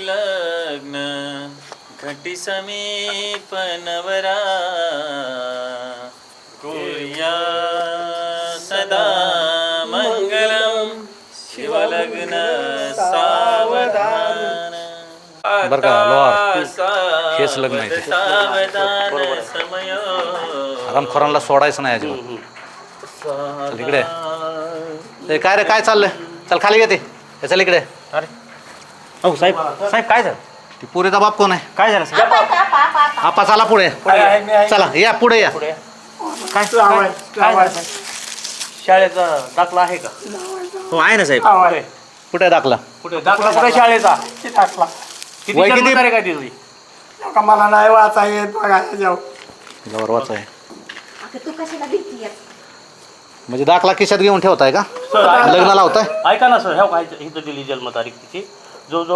लग्न घटी समीप नवरा कोरिया सदा मंगलम शिवलग्न सावधान. बरं का लोहार हेच लग्न आहे ते. सावधान समयो हरामखोरांना सोडायचं नाही अजिबात. चल इकडे ए, काय रे काय चाललंय? चल खाली येते चल इकडे. अरे हो साहेब साहेब काय झालं? ती पोरीचा बाप कोण आहे? काय झालं साहेब? आपा चला पुढे चला या पुढे या. काय काय झालं साहेब? शाळेचा दाखला आहे का? हो आहे ना साहेब. कुठे दाखला? कुठे दाखला कुठे शाळेचा? किती वय किती? जन्मतारीख आहे काय तिथली? मला नाही वाचा येत बघा जाऊ. गौरवाच आहे तू कशाला भीती म्हणजे दाखला खिशात घेऊन ठेवताय का? सर लग्न लावताय? ऐका ना सर ह्या काय इथं दिली जन्मतारीख तिची जो जो